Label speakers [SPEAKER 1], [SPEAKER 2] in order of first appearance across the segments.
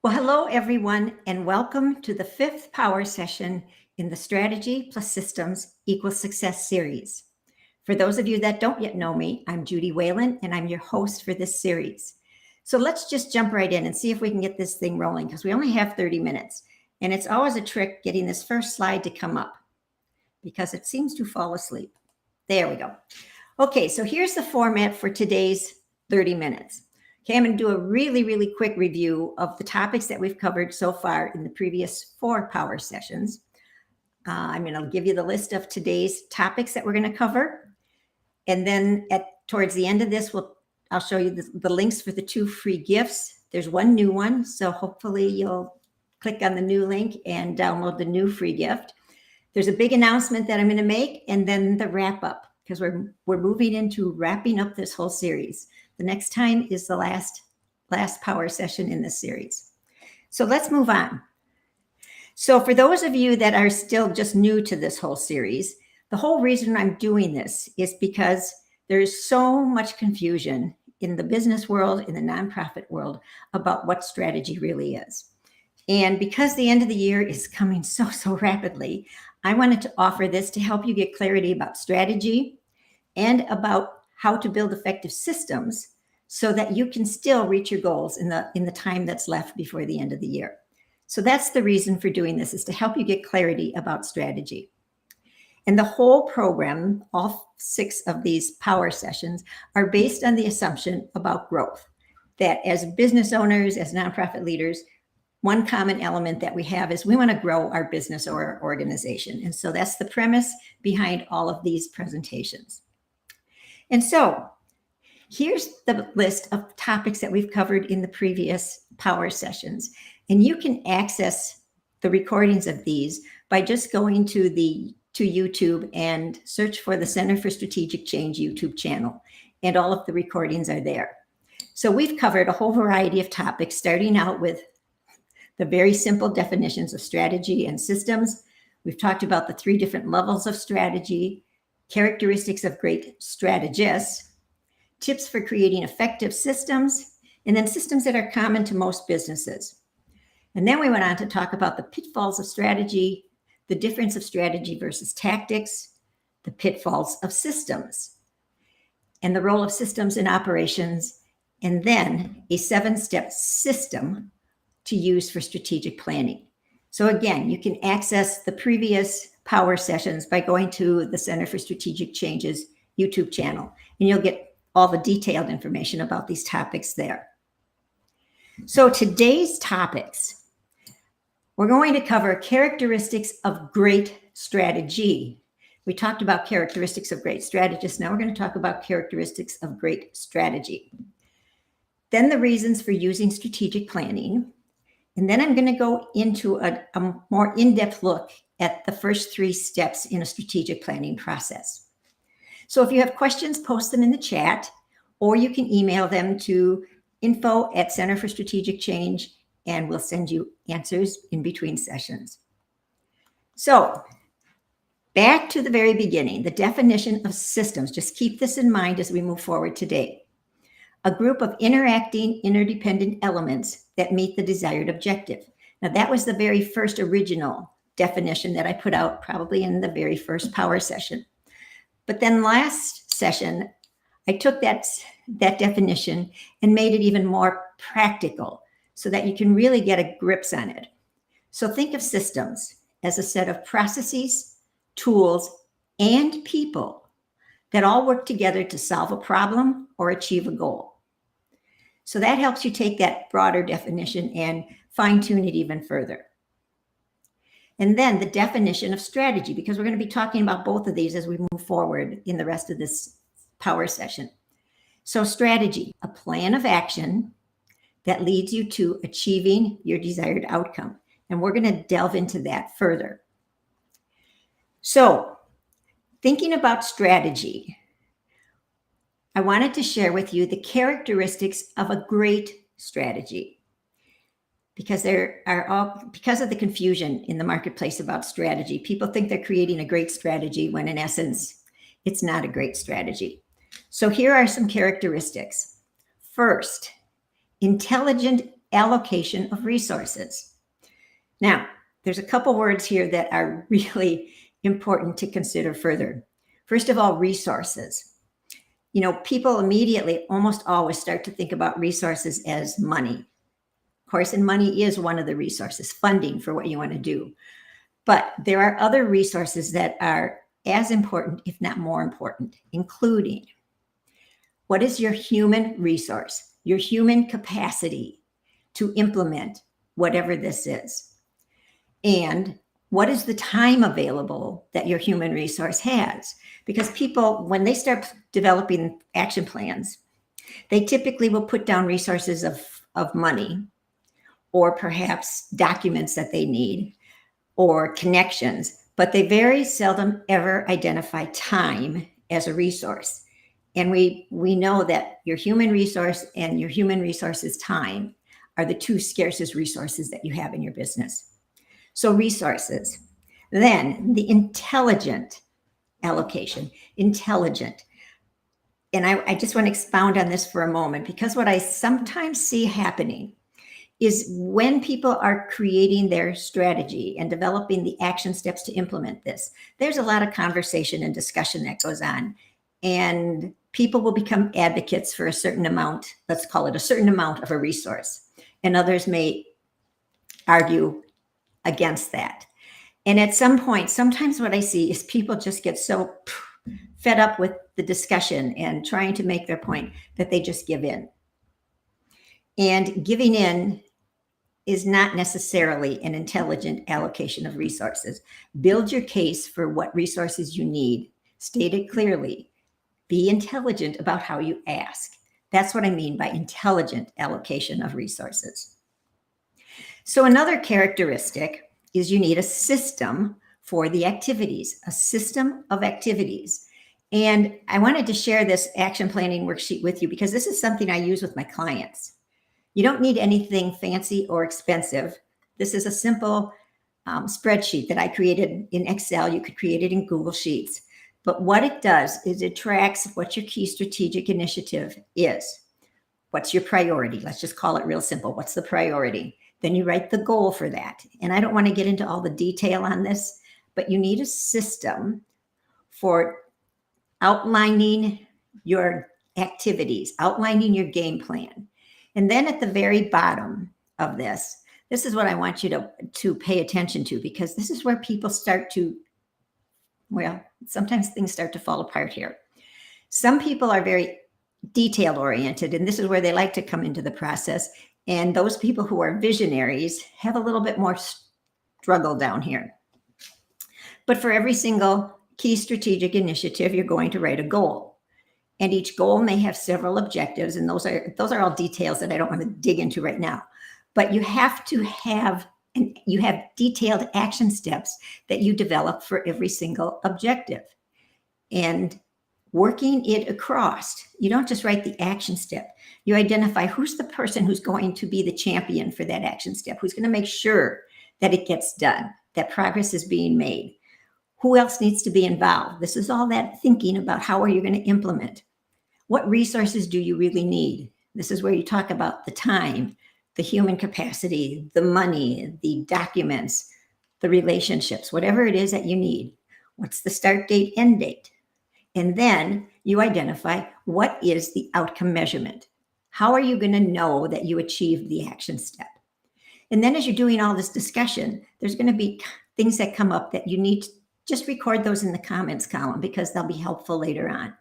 [SPEAKER 1] Well, hello, everyone, and welcome to the fifth power session in the Strategy plus Systems Equals Success series. For those of you that don't yet know me, I'm Judy Whalen, and I'm your host for this series. So let's just jump right in and see if we can get this thing rolling, because we only have 30 minutes. And it's always a trick getting this first slide to come up, because it seems to fall asleep. There we go. Okay, so here's the format for today's 30 minutes. Okay, I'm going to do a really quick review of the topics that we've covered so far in the previous 4 power sessions. I'm going to give you the list of today's topics that we're going to cover. And then towards the end of this, I'll show you the links for the 2 free gifts. There's one new one, so hopefully you'll click on the new link and download the new free gift. There's a big announcement that I'm going to make, and then the wrap up, because we're moving into wrapping up this whole series. The next time is the last power session in this series. So let's move on. So for those of you that are still just new to this whole series, the whole reason I'm doing this is because there's so much confusion in the business world, in the nonprofit world, about what strategy really is. And because the end of the year is coming so rapidly, I wanted to offer this to help you get clarity about strategy and about how to build effective systems so that you can still reach your goals in the time that's left before the end of the year. So that's the reason for doing this, is to help you get clarity about strategy. And the whole program, all 6 of these power sessions, are based on the assumption about growth, that as business owners, as nonprofit leaders, one common element that we have is we want to grow our business or our organization. And so that's the premise behind all of these presentations. And so here's the list of topics that we've covered in the previous power sessions. And you can access the recordings of these by just going to YouTube and search for the Center for Strategic Change YouTube channel. And all of the recordings are there. So we've covered a whole variety of topics, starting out with the very simple definitions of strategy and systems. We've talked about the 3 different levels of strategy, characteristics of great strategists, tips for creating effective systems, and then systems that are common to most businesses. And then we went on to talk about the pitfalls of strategy, the difference of strategy versus tactics, the pitfalls of systems, and the role of systems in operations, and then a 7-step system to use for strategic planning. So again, you can access the previous power sessions by going to the Center for Strategic Change's YouTube channel, and you'll get all the detailed information about these topics there. So today's topics, we're going to cover characteristics of great strategy. We talked about characteristics of great strategists. Now we're going to talk about characteristics of great strategy. Then the reasons for using strategic planning. And then I'm going to go into a more in-depth look at the first 3 steps in a strategic planning process. So if you have questions, post them in the chat, or you can email them to info@Center for Strategic Change, and we'll send you answers in between sessions. So back to the very beginning, the definition of systems. Just keep this in mind as we move forward today. A group of interacting, interdependent elements that meet the desired objective. Now, that was the very first original definition that I put out probably in the very first power session. But then last session, I took that definition and made it even more practical so that you can really get a grips on it. So think of systems as a set of processes, tools, and people that all work together to solve a problem or achieve a goal. So that helps you take that broader definition and fine-tune it even further. And then the definition of strategy, because we're going to be talking about both of these as we move forward in the rest of this power session. So strategy, a plan of action that leads you to achieving your desired outcome. And we're going to delve into that further. So thinking about strategy, I wanted to share with you the characteristics of a great strategy, because because of the confusion in the marketplace about strategy. People think they're creating a great strategy when in essence, it's not a great strategy. So here are some characteristics. First, intelligent allocation of resources. Now, there's a couple words here that are really important to consider further. First of all, resources. You know, people immediately almost always start to think about resources as money. Of course, and money is one of the resources, funding for what you want to do. But there are other resources that are as important, if not more important, including what is your human resource, your human capacity to implement whatever this is? And what is the time available that your human resource has? Because people, when they start developing action plans, they typically will put down resources of money, or perhaps documents that they need, or connections, but they very seldom ever identify time as a resource. And we know that your human resource and your human resources time are the two scarcest resources that you have in your business. So resources. Then the intelligent allocation, intelligent. And I just want to expound on this for a moment, because what I sometimes see happening is when people are creating their strategy and developing the action steps to implement this, there's a lot of conversation and discussion that goes on. And people will become advocates for a certain amount, let's call it a certain amount of a resource. And others may argue against that. And at some point, sometimes what I see is people just get so fed up with the discussion and trying to make their point that they just give in. And giving in is not necessarily an intelligent allocation of resources. Build your case for what resources you need. State it clearly. Be intelligent about how you ask. That's what I mean by intelligent allocation of resources. So another characteristic is you need a system for the activities, a system of activities. And I wanted to share this action planning worksheet with you because this is something I use with my clients. You don't need anything fancy or expensive. This is a simple spreadsheet that I created in Excel. You could create it in Google Sheets. But what it does is it tracks what your key strategic initiative is. What's your priority? Let's just call it real simple. What's the priority? Then you write the goal for that. And I don't want to get into all the detail on this, but you need a system for outlining your activities, outlining your game plan. And then at the very bottom of this is what I want you to pay attention to, because this is where people start to, well, sometimes things start to fall apart here. Some people are very detail oriented, and this is where they like to come into the process. And those people who are visionaries have a little bit more struggle down here. But for every single key strategic initiative, you're going to write a goal. And each goal may have several objectives, and those are all details that I don't want to dig into right now. But you have to have, and you have detailed action steps that you develop for every single objective. And working it across, you don't just write the action step. You identify who's the person who's going to be the champion for that action step, who's going to make sure that it gets done, that progress is being made. Who else needs to be involved? This is all that thinking about how are you going to implement. What resources do you really need? This is where you talk about the time, the human capacity, the money, the documents, the relationships, whatever it is that you need. What's the start date, end date? And then you identify what is the outcome measurement. How are you going to know that you achieved the action step? And then as you're doing all this discussion, there's going to be things that come up that you need to just record those in the comments column, because they'll be helpful later on.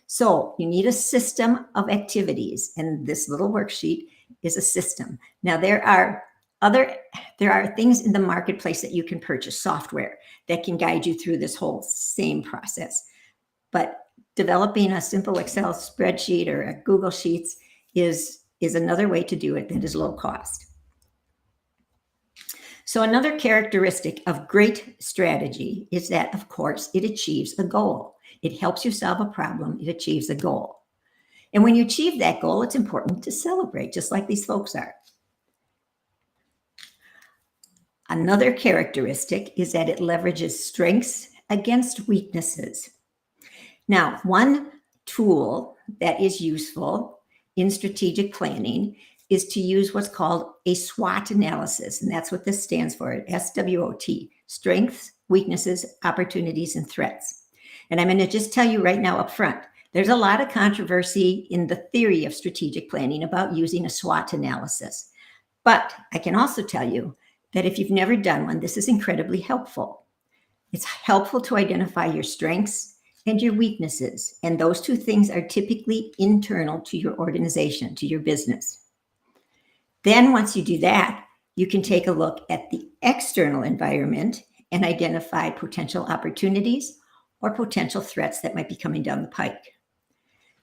[SPEAKER 1] So you need a system of activities, and this little worksheet is a system. Now there are things in the marketplace that you can purchase, software that can guide you through this whole same process. But developing a simple Excel spreadsheet or a Google Sheets is another way to do it that is low cost. So another characteristic of great strategy is that, of course, it achieves a goal. It helps you solve a problem. It achieves a goal. And when you achieve that goal, it's important to celebrate, just like these folks are. Another characteristic is that it leverages strengths against weaknesses. Now, one tool that is useful in strategic planning is to use what's called a SWOT analysis. And that's what this stands for, SWOT, strengths, weaknesses, opportunities, and threats. And I'm going to just tell you right now up front, there's a lot of controversy in the theory of strategic planning about using a SWOT analysis. But I can also tell you that if you've never done one, this is incredibly helpful. It's helpful to identify your strengths and your weaknesses. And those two things are typically internal to your organization, to your business. Then once you do that, you can take a look at the external environment and identify potential opportunities or potential threats that might be coming down the pike.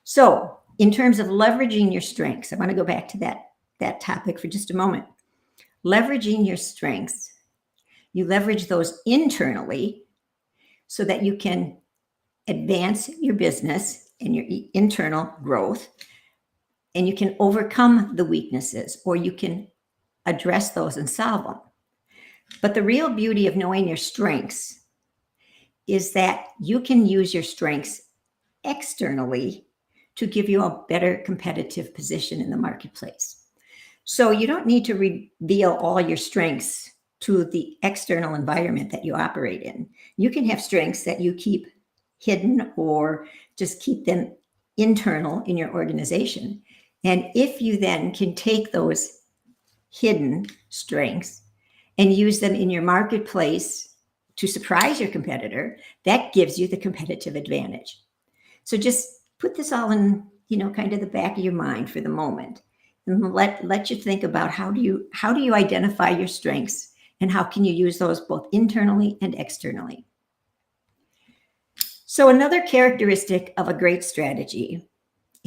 [SPEAKER 1] So in terms of leveraging your strengths, I want to go back to that topic for just a moment. Leveraging your strengths, you leverage those internally so that you can advance your business and your internal growth, and you can overcome the weaknesses, or you can address those and solve them. But the real beauty of knowing your strengths is that you can use your strengths externally to give you a better competitive position in the marketplace. So you don't need to reveal all your strengths to the external environment that you operate in. You can have strengths that you keep hidden or just keep them internal in your organization. And if you then can take those hidden strengths and use them in your marketplace to surprise your competitor, that gives you the competitive advantage. So just put this all in, kind of the back of your mind for the moment, and let you think about how do you identify your strengths and how can you use those both internally and externally. So another characteristic of a great strategy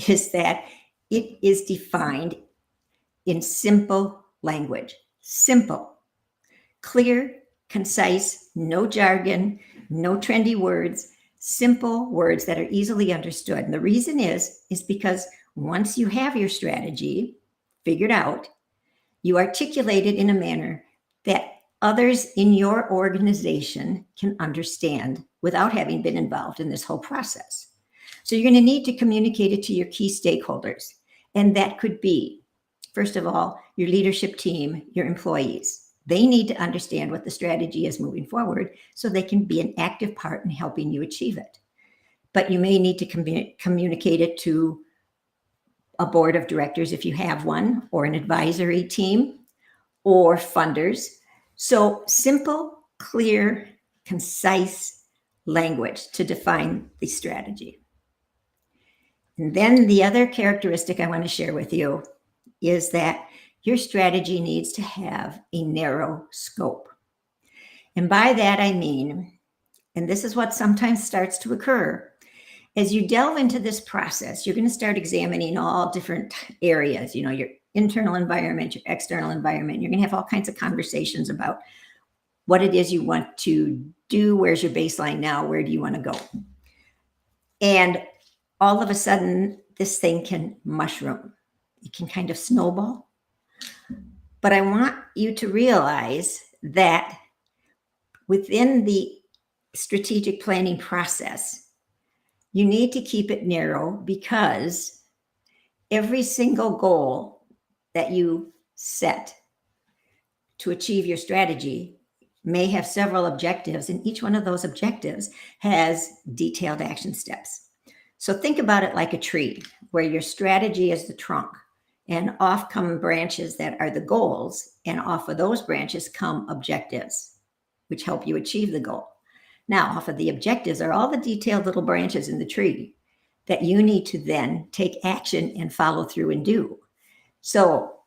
[SPEAKER 1] is that it is defined in simple language. Simple, clear, concise, no jargon, no trendy words, simple words that are easily understood. And the reason is because once you have your strategy figured out, you articulate it in a manner that others in your organization can understand without having been involved in this whole process. So you're going to need to communicate it to your key stakeholders. And that could be, first of all, your leadership team, your employees. They need to understand what the strategy is moving forward so they can be an active part in helping you achieve it. But you may need to communicate it to a board of directors if you have one, or an advisory team, or funders. So simple, clear, concise language to define the strategy. And then the other characteristic I want to share with you is that your strategy needs to have a narrow scope. And by that I mean, and this is what sometimes starts to occur, as you delve into this process, you're going to start examining all different areas, your internal environment, your external environment. You're going to have all kinds of conversations about what it is you want to do. Where's your baseline now? Where do you want to go? And all of a sudden, this thing can mushroom. It can kind of snowball. But I want you to realize that within the strategic planning process, you need to keep it narrow, because every single goal that you set to achieve your strategy may have several objectives, and each one of those objectives has detailed action steps. So think about it like a tree, where your strategy is the trunk, and off come branches that are the goals, and off of those branches come objectives, which help you achieve the goal. Now, off of the objectives are all the detailed little branches in the tree that you need to then take action and follow through and do. So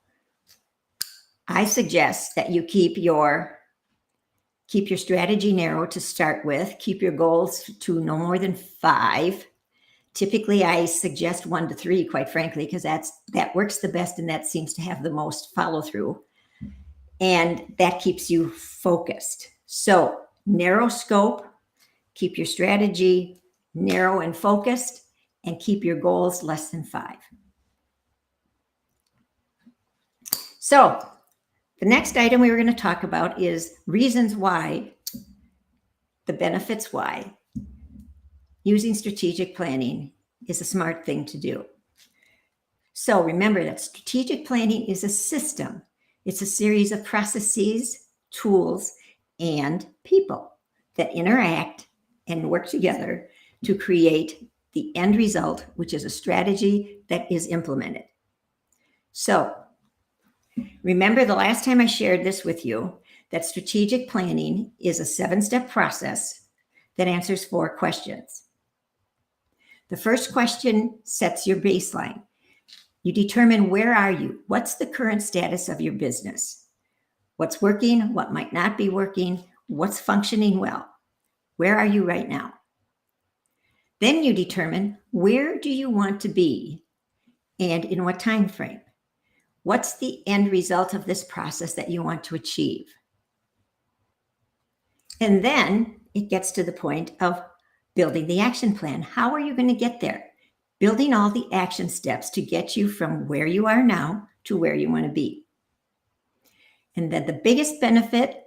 [SPEAKER 1] I suggest that you keep your strategy narrow to start with. Keep your goals to no more than 5. Typically, I suggest 1 to 3, quite frankly, because that works the best and that seems to have the most follow through. And that keeps you focused. So narrow scope, keep your strategy narrow and focused, and keep your goals less than 5. So the next item we were going to talk about is reasons why, the benefits why using strategic planning is a smart thing to do. So remember that strategic planning is a system. It's a series of processes, tools, and people that interact and work together to create the end result, which is a strategy that is implemented. So remember the last time I shared this with you, that strategic planning is a 7-step process that answers 4 questions. The first question sets your baseline. You determine, where are you? What's the current status of your business? What's working? What might not be working? What's functioning well? Where are you right now? Then you determine, where do you want to be and in what time frame? What's the end result of this process that you want to achieve? And then it gets to the point of building the action plan. How are you going to get there? Building all the action steps to get you from where you are now to where you want to be. And then the biggest benefit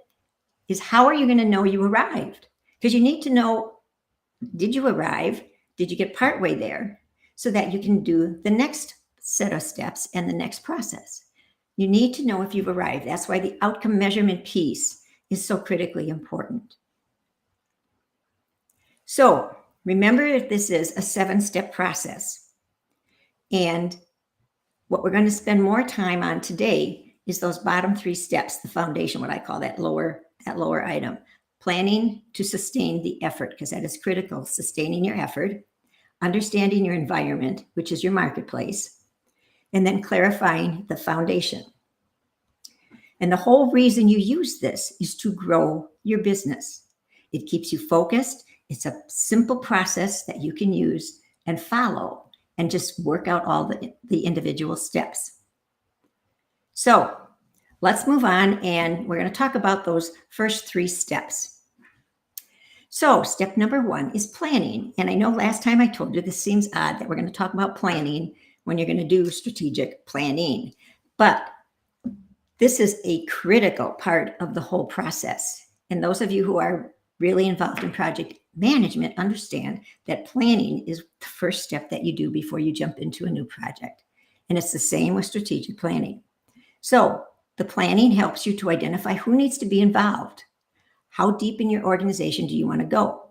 [SPEAKER 1] is, how are you going to know you arrived? Because you need to know, did you arrive? Did you get partway there? So that you can do the next set of steps and the next process. You need to know if you've arrived. That's why the outcome measurement piece is so critically important. So remember that this is a 7-step process. And what we're going to spend more time on today is those bottom 3 steps, the foundation, what I call that lower item. Planning to sustain the effort, because that is critical. Sustaining your effort, understanding your environment, which is your marketplace, and then clarifying the foundation. And the whole reason you use this is to grow your business. It keeps you focused. It's a simple process that you can use and follow and just work out all the individual steps. So let's move on, and we're going to talk about those first 3 steps. So step number 1 is planning. And I know last time I told you this seems odd that we're going to talk about planning when you're going to do strategic planning. But this is a critical part of the whole process. And those of you who are really involved in project management understand that planning is the first step that you do before you jump into a new project. And it's the same with strategic planning. So the planning helps you to identify who needs to be involved. How deep in your organization do you want to go?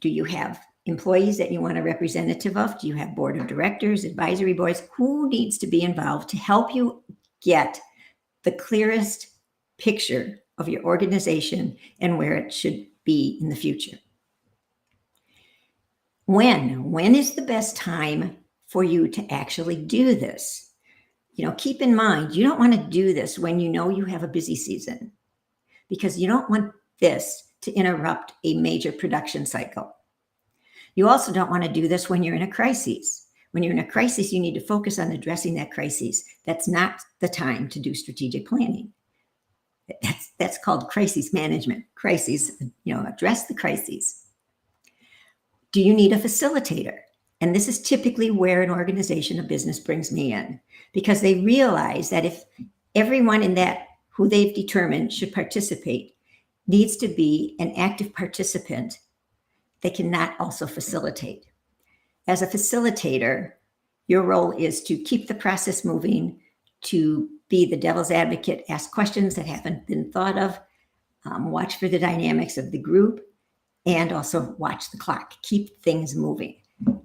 [SPEAKER 1] Do you have employees that you want a representative of? Do you have board of directors, advisory boards? Who needs to be involved to help you get the clearest picture of your organization and where it should be in the future? When is the best time for you to actually do this? Keep in mind, you don't want to do this when you know you have a busy season, because you don't want this to interrupt a major production cycle. You also don't want to do this when you're in a crisis. When you're in a crisis, you need to focus on addressing that crisis. That's not the time to do strategic planning. That's called crisis management. Crises, address the crises. Do you need a facilitator? And this is typically where an organization, a business, brings me in, because they realize that if everyone in that who they've determined should participate needs to be an active participant, they cannot also facilitate. As a facilitator, your role is to keep the process moving, to be the devil's advocate, ask questions that haven't been thought of, watch for the dynamics of the group, and also watch the clock, keep things moving.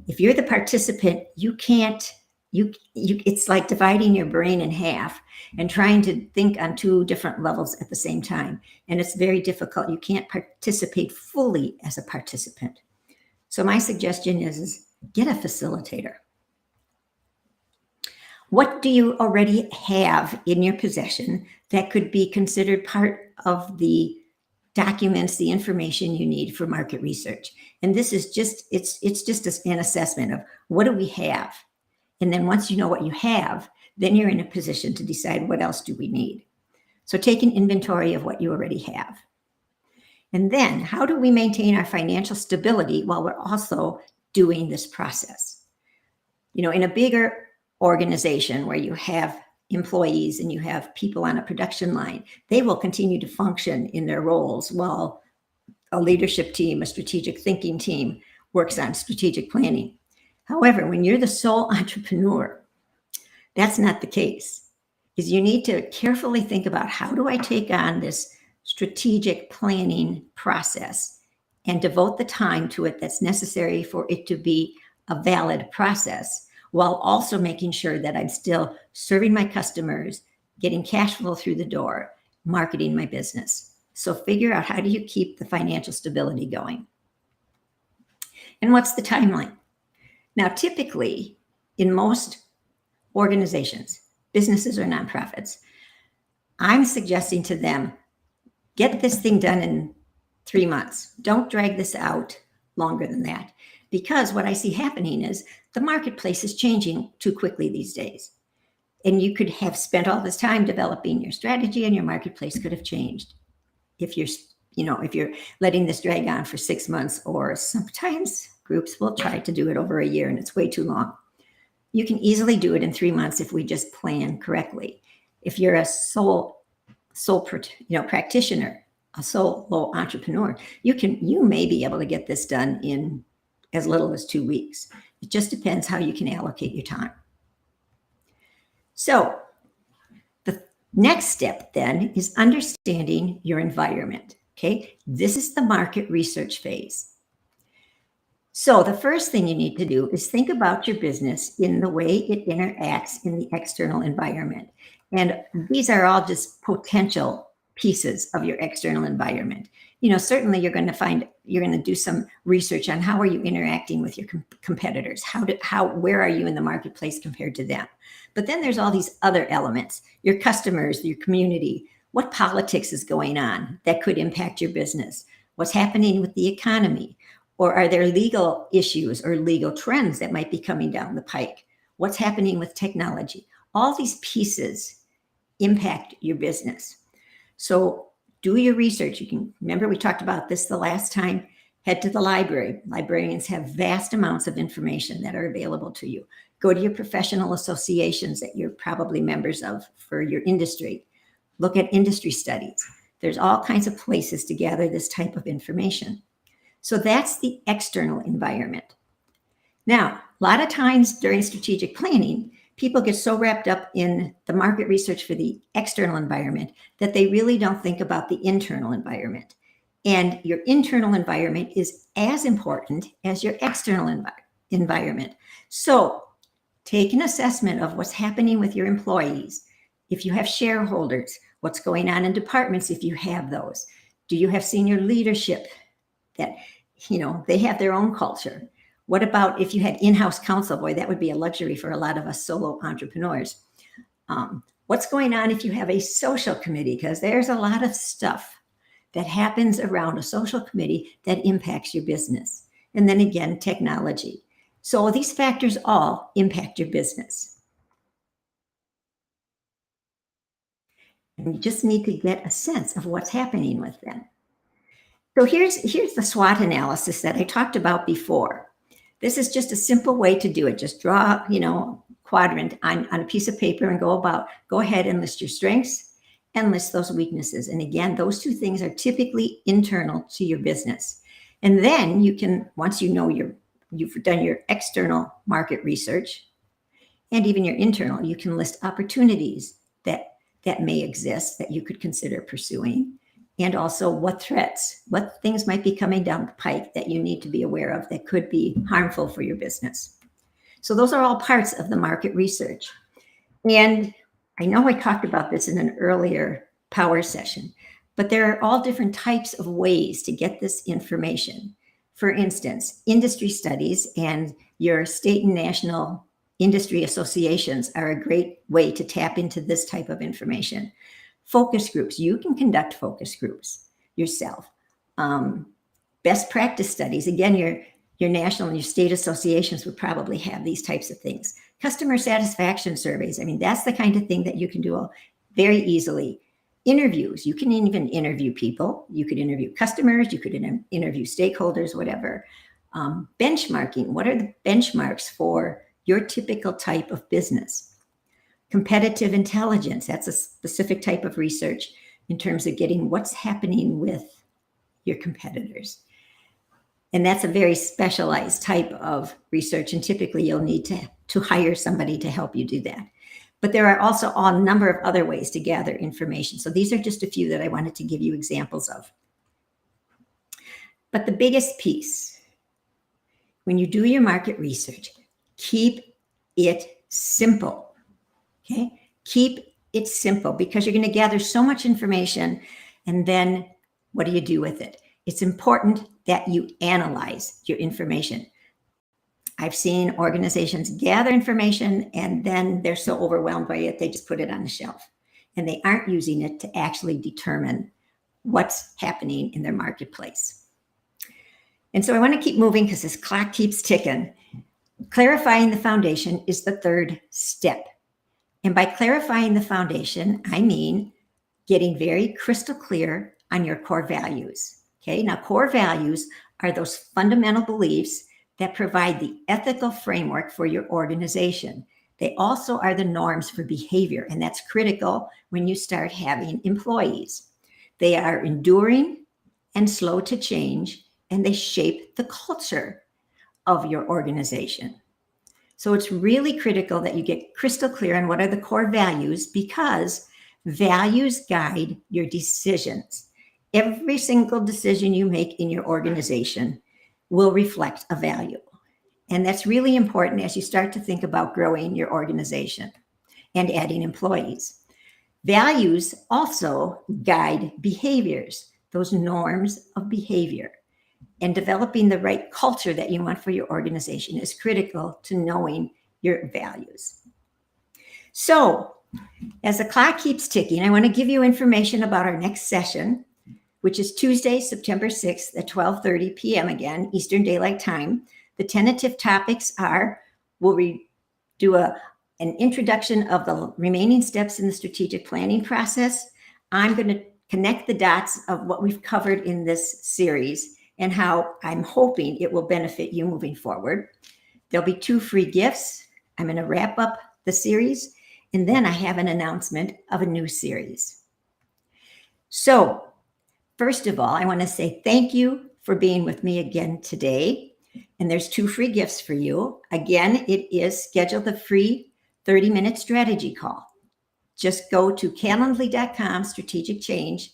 [SPEAKER 1] If you're the participant, you can't, it's like dividing your brain in half and trying to think on 2 different levels at the same time. And it's very difficult. You can't participate fully as a participant. So my suggestion is get a facilitator. What do you already have in your possession that could be considered part of the documents, the information you need for market research? And this is just, it's just an assessment of, what do we have? And then once you know what you have, then you're in a position to decide, what else do we need? So take an inventory of what you already have. And then, how do we maintain our financial stability while we're also doing this process? In a bigger organization where you have employees and you have people on a production line, they will continue to function in their roles while a leadership team, a strategic thinking team, works on strategic planning. However, when you're the sole entrepreneur, That's not the case. Is you need to carefully think about, how do I take on this strategic planning process and devote the time to it that's necessary for it to be a valid process, while also making sure that I'm still serving my customers, getting cash flow through the door, marketing my business. So figure out, how do you keep the financial stability going? And what's the timeline? Now, typically, in most organizations, businesses or nonprofits, I'm suggesting to them, get this thing done in 3 months. Don't drag this out longer than that. Because what I see happening is the marketplace is changing too quickly these days. And you could have spent all this time developing your strategy, and your marketplace could have changed if you're letting this drag on for 6 months, or sometimes groups will try to do it over a year and it's way too long. You can easily do it in 3 months if we just plan correctly. If you're a sole practitioner, a solo entrepreneur, you may be able to get this done in as little as 2 weeks. It just depends how you can allocate your time. So the next step then is understanding your environment. Okay, this is the market research phase. So the first thing you need to do is think about your business in the way it interacts in the external environment. And these are all just potential pieces of your external environment. Certainly you're going to do some research on, how are you interacting with your competitors? Where are you in the marketplace compared to them? But then there's all these other elements: your customers, your community, what politics is going on that could impact your business, what's happening with the economy, or are there legal issues or legal trends that might be coming down the pike? What's happening with technology? All these pieces impact your business. So do your research. Remember, we talked about this the last time. Head to the library. Librarians have vast amounts of information that are available to you. Go to your professional associations that you're probably members of for your industry. Look at industry studies. There's all kinds of places to gather this type of information. So that's the external environment. Now, a lot of times during strategic planning, people get so wrapped up in the market research for the external environment that they really don't think about the internal environment. And your internal environment is as important as your external environment. So take an assessment of what's happening with your employees. If you have shareholders, what's going on in departments if you have those? Do you have senior leadership that, they have their own culture? What about if you had in-house counsel? Boy, that would be a luxury for a lot of us solo entrepreneurs. What's going on if you have a social committee? Because there's a lot of stuff that happens around a social committee that impacts your business. And then again, technology. So these factors all impact your business. And you just need to get a sense of what's happening with them. So here's the SWOT analysis that I talked about before. This is just a simple way to do it. Just draw, quadrant on a piece of paper and go ahead and list your strengths and list those weaknesses. And again, those two things are typically internal to your business. And then you can, once you've done your external market research and even your internal, you can list opportunities that may exist that you could consider pursuing. And also what things might be coming down the pike that you need to be aware of that could be harmful for your business. So those are all parts of the market research. And I know I talked about this in an earlier power session, but there are all different types of ways to get this information. For instance, industry studies and your state and national industry associations are a great way to tap into this type of information. Focus groups. You can conduct focus groups yourself. Best practice studies. Again, your national and your state associations would probably have these types of things. Customer satisfaction surveys. That's the kind of thing that you can do very easily. Interviews. You can even interview people. You could interview customers. You could interview stakeholders, whatever. Benchmarking. What are the benchmarks for your typical type of business? Competitive intelligence, that's a specific type of research in terms of getting what's happening with your competitors. And that's a very specialized type of research. And typically you'll need to hire somebody to help you do that. But there are also a number of other ways to gather information. So these are just a few that I wanted to give you examples of. But the biggest piece, when you do your market research, keep it simple, okay? Keep it simple, because you're going to gather so much information, and then what do you do with it? It's important that you analyze your information. I've seen organizations gather information and then they're so overwhelmed by it, they just put it on the shelf and they aren't using it to actually determine what's happening in their marketplace. And so I want to keep moving because this clock keeps ticking. Clarifying the foundation is the third step. And by clarifying the foundation, I mean getting very crystal clear on your core values. Okay, now core values are those fundamental beliefs that provide the ethical framework for your organization. They also are the norms for behavior, and that's critical when you start having employees. They are enduring and slow to change, and they shape the culture of your organization. So it's really critical that you get crystal clear on what are the core values, because values guide your decisions. Every single decision you make in your organization will reflect a value. And that's really important as you start to think about growing your organization and adding employees. Values also guide behaviors, those norms of behavior. And developing the right culture that you want for your organization is critical to knowing your values. So, as the clock keeps ticking, I want to give you information about our next session, which is Tuesday, September 6th at 12:30 p.m. again, Eastern Daylight Time. The tentative topics are, we'll do an introduction of the remaining steps in the strategic planning process. I'm going to connect the dots of what we've covered in this series and how I'm hoping it will benefit you moving forward. There'll be 2 free gifts. I'm going to wrap up the series, and then I have an announcement of a new series. So, first of all, I want to say thank you for being with me again today. And there's 2 free gifts for you. Again, it is schedule the free 30-minute strategy call. Just go to calendly.com, strategic change.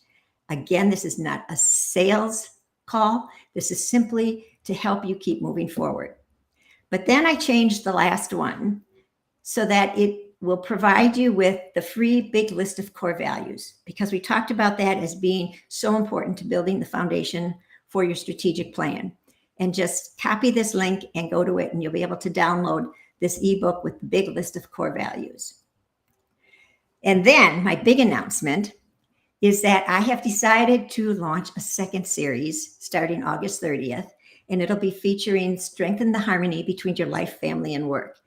[SPEAKER 1] Again, this is not a sales call. This is simply to help you keep moving forward. But then I changed the last one so that it will provide you with the free big list of core values, because we talked about that as being so important to building the foundation for your strategic plan. And just copy this link and go to it, and you'll be able to download this ebook with the big list of core values. And then my big announcement is that I have decided to launch a second series starting August 30th, and it'll be featuring Strengthen the Harmony Between Your Life, Family, and Work.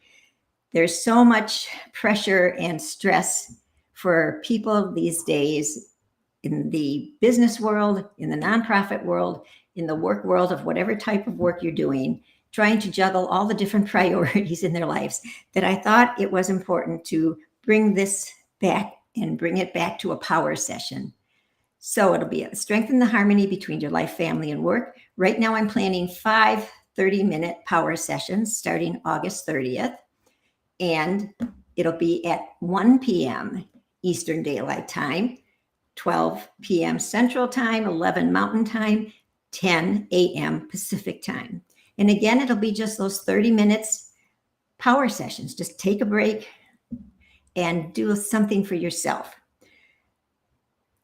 [SPEAKER 1] There's so much pressure and stress for people these days in the business world, in the nonprofit world, in the work world of whatever type of work you're doing, trying to juggle all the different priorities in their lives, that I thought it was important to bring this back and bring it back to a power session. So it'll be Strengthen the Harmony Between Your Life, Family, and Work. Right now I'm planning 5 30-minute power sessions starting August 30th. And it'll be at 1 p.m. Eastern Daylight Time, 12 p.m. Central Time, 11 Mountain Time, 10 a.m. Pacific Time. And again, it'll be just those 30 minutes power sessions. Just take a break and do something for yourself.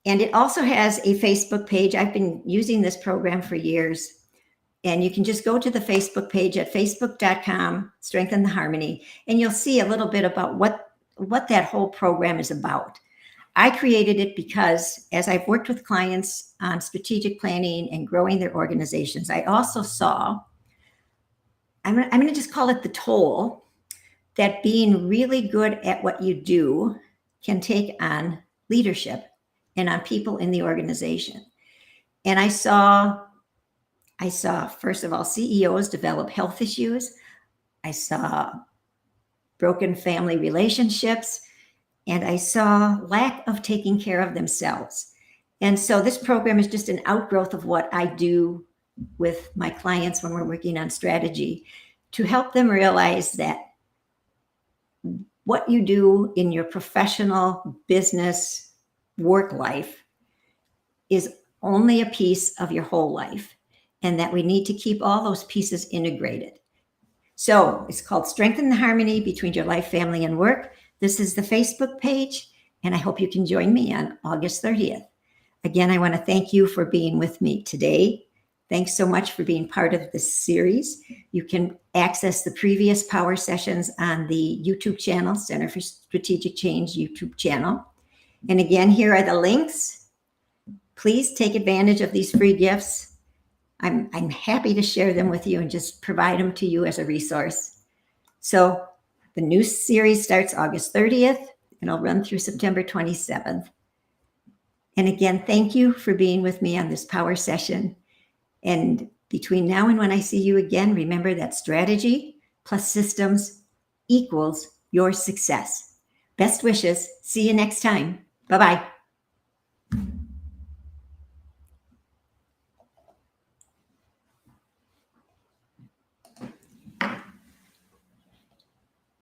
[SPEAKER 1] And it also has a Facebook page. I've been using this program for years. And you can just go to the Facebook page at facebook.com, Strengthen the Harmony, and you'll see a little bit about what that whole program is about. I created it because as I've worked with clients on strategic planning and growing their organizations, I also saw, I'm going to just call it the toll that being really good at what you do can take on leadership and on people in the organization. And I saw, first of all, CEOs develop health issues. I saw broken family relationships, and I saw lack of taking care of themselves. And so this program is just an outgrowth of what I do with my clients when we're working on strategy, to help them realize that what you do in your professional business work life is only a piece of your whole life, and that we need to keep all those pieces integrated. So it's called Strengthen the Harmony Between Your Life, Family, and Work. This is the Facebook page, and I hope you can join me on August 30th. Again, I want to thank you for being with me today. Thanks so much for being part of this series. You can access the previous power sessions on the YouTube channel, Center for Strategic Change YouTube channel. And again, here are the links. Please take advantage of these free gifts. I'm happy to share them with you and just provide them to you as a resource. So the new series starts August 30th, and I'll run through September 27th. And again, thank you for being with me on this power session. And between now and when I see you again, remember that strategy plus systems equals your success. Best wishes. See you next time. Bye-bye.